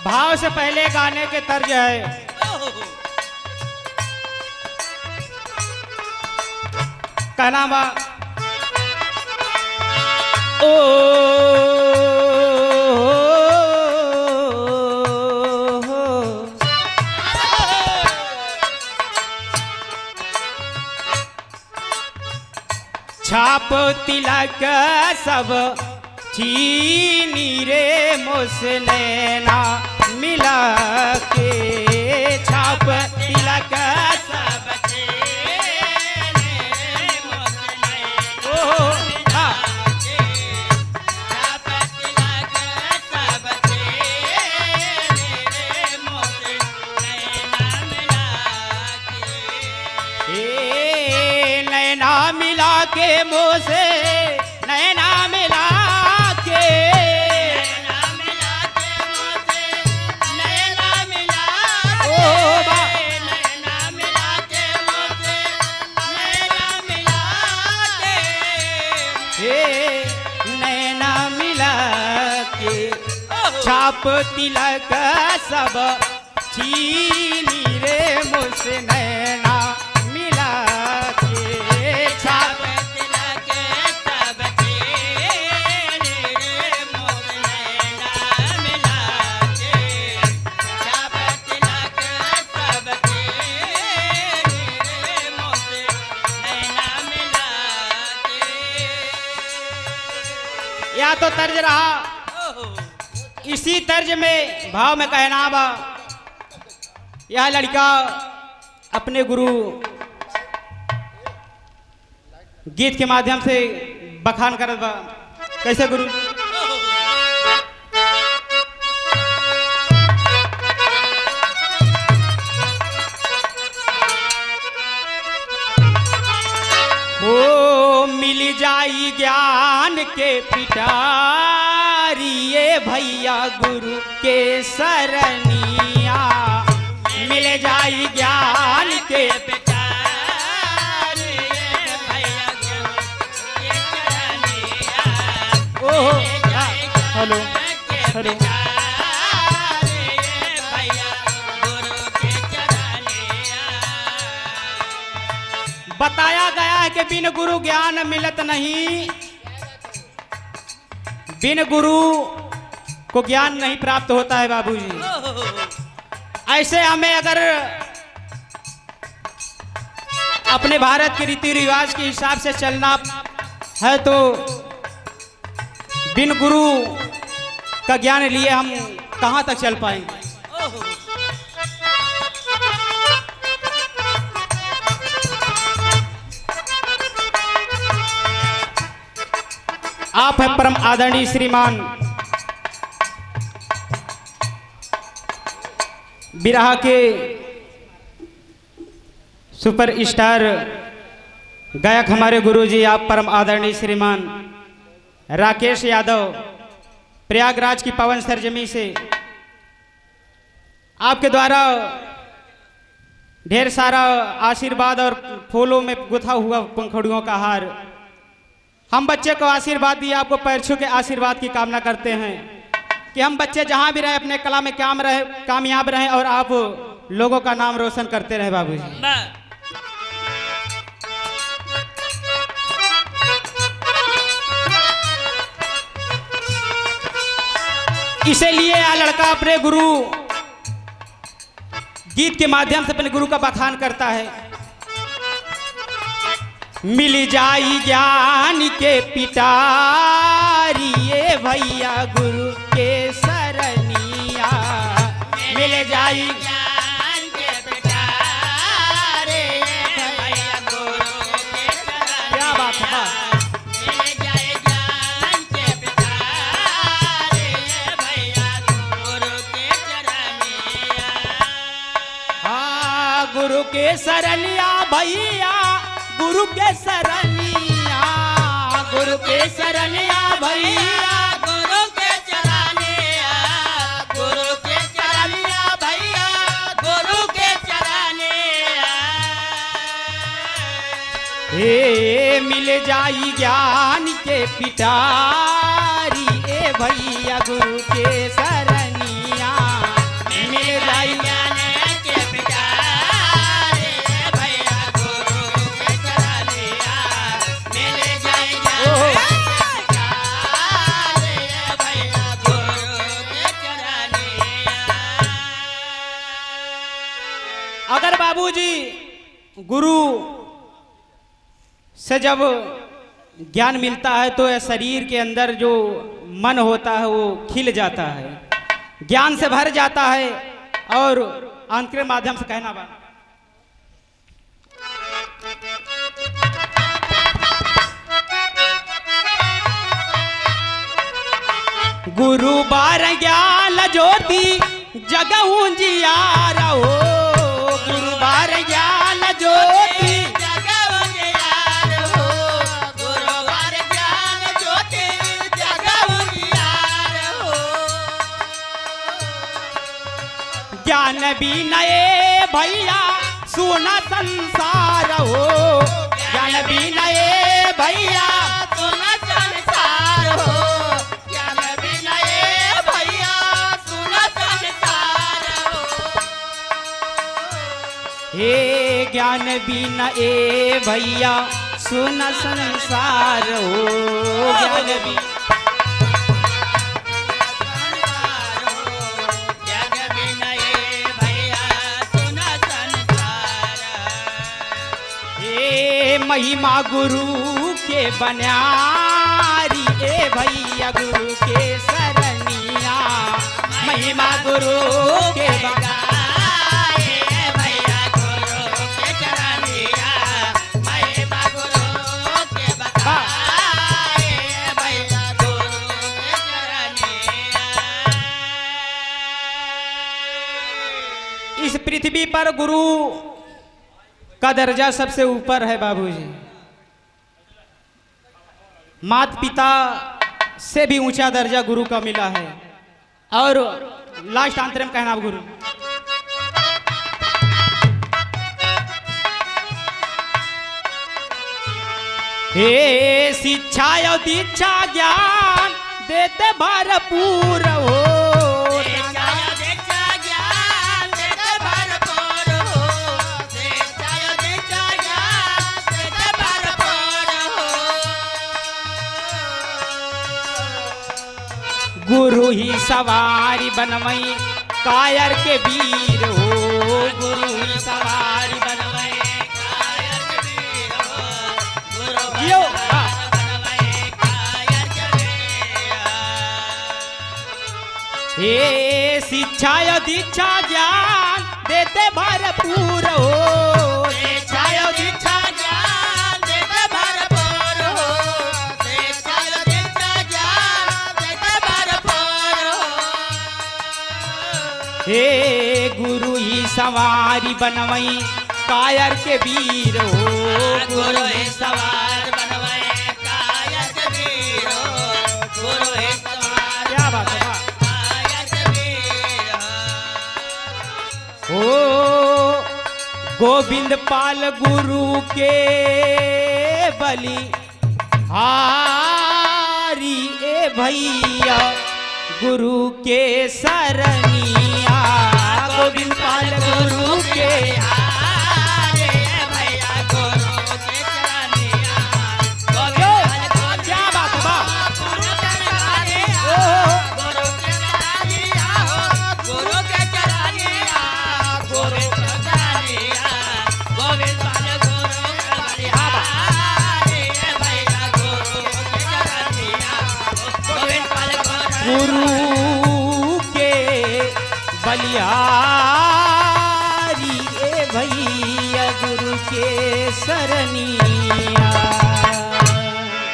भाव से पहले गाने के तर्ज है। कहना बा ओ छाप तिलक सब चीनी रे मुसनैना मिला के छाप तिलक सब चीनी रे मुसनैना छाप तिलक सब चीनी रे मुसनैना मिला के नैना मिला के मोसे नैना मिला के मोसे नैना मिला के नैना मिला के मोसे नैना मिला के हे नैना मिला के छाप तिलक सब चीनी रे मुझसे नैना मिला के छाप तिलक सब चीनी रे मुझसे नैना मिला के छाप तिलक सब चीनी रे मुझसे नैना मिला के। या तो तर्ज रहा। इसी तर्ज में भाव में कहना बा यह लड़का अपने गुरु गीत के माध्यम से बखान करत बा। कैसे गुरु ओ मिल जाई ज्ञान के पिटारी ये भैया गुरु के सरनिया मिल जाई ज्ञान के पिटारी ये भैया गुरु के सरनिया ओ हेलो हेलो बताया गया है कि बिन गुरु ज्ञान मिलत नहीं, बिन गुरु को ज्ञान नहीं प्राप्त होता है बाबूजी। ऐसे हमें अगर अपने भारत के रीति रिवाज के हिसाब से चलना है तो बिन गुरु का ज्ञान लिए हम कहां तक चल पाएंगे। आप हैं परम आदरणीय श्रीमान बिरहा के सुपर स्टार गायक हमारे गुरुजी, आप परम आदरणीय श्रीमान राकेश यादव प्रयागराज की पवन सरजमी से आपके द्वारा ढेर सारा आशीर्वाद और फूलों में गुथा हुआ पंखुड़ियों का हार, हम बच्चे को आशीर्वाद दिए, आपको पैर छू के आशीर्वाद की कामना करते हैं कि हम बच्चे जहां भी रहे अपने कला में कामयाब रहें और आप लोगों का नाम रोशन करते रहे बाबूजी। इसीलिए यह लड़का अपने गुरु गीत के माध्यम से अपने गुरु का बखान करता है। मिल जाई ज्ञान के पिटारी ये भैया गुरु के सरनिया मिल जाई ज्ञान के पिटारी ये भैया गुरु के सरनिया। क्या बात है। मिल जाई ज्ञान के पिटारी ये भैया गुरु के सरनिया। हाँ गुरु के सरनिया भैया गुरु के सरनिया, गुरु के सरनिया भैया गुरु के चरनिया, गुरु के चरनिया भैया गुरु के चरनिया। हे मिल जाई ज्ञान के पिटारी ए भैया गुरु के सरनिया बाबूजी गुरु से जब ज्ञान मिलता है तो यह शरीर के अंदर जो मन होता है वो खिल जाता है, ज्ञान से भर जाता है। और अंत के माध्यम से कहना बा गुरु बार ज्ञान ज्योति जगहू जियारा हो, गुरु बार ज्ञान ज्योति जगहू जियारा हो, गुरु बार ज्ञान ज्योति जगहू जियारा हो। ज्ञान बिना ए भैया सुना संसार हो, ज्ञान बिना ए भैया सुना संसार हो, ज्ञान बिना ए भैया सुना संसार हो। हे ज्ञान बिना ए भैया सुन संसार हो, ज्ञान बिना महिमा गुरु के बन्यारी ए भैया गुरु के सरनिया, महिमा गुरु के बगाए भैया गुरु के चरनिया, महिमा गुरु के बगाए भैया गुरु के चरनिया। इस पृथ्वी पर गुरु का दर्जा सबसे ऊपर है बाबूजी, माता पिता से भी ऊंचा दर्जा गुरु का मिला है। और लास्ट अंतर में कहना गुरु हे शिक्षा और दीक्षा ज्ञान देते भरपूर हो, गुरु ही सवारी बनवई कायर के वीर हो, गुरु ही सवारी बनवई कायर के वीर हो, गुरु बनवई कायर के वीर। हे शिक्षा और दीक्षा ज्ञान देते भरपूर हो, शिक्षा और दीक्षा ज्ञान देते भरपूर हो, शिक्षा और दीक्षा ज्ञान देते भरपूर हो। हे गुरु ही सवारी बनवई कायर के वीर हो, गुरु ही सवार बनवई कायर के वीर हो, गुरु ही सवार क्या बात है कायर के वीर हो। ओ गोविंद पाल गुरु के बलि हारी ए भैया गुरु के सरनिया, गोविंद पाल गुरु के हारे भैया गुरु के चरनिया, गोविंद पाल क्या बात है बा गुरु के चरनिया, गुरु के चरनिया हो, गुरु के चरनिया, गुरु के चरनिया, गोविंद पाल गुरु के चरनिया, हारे भैया गुरु के चरनिया, गोविंद पाल गुरु के बलिया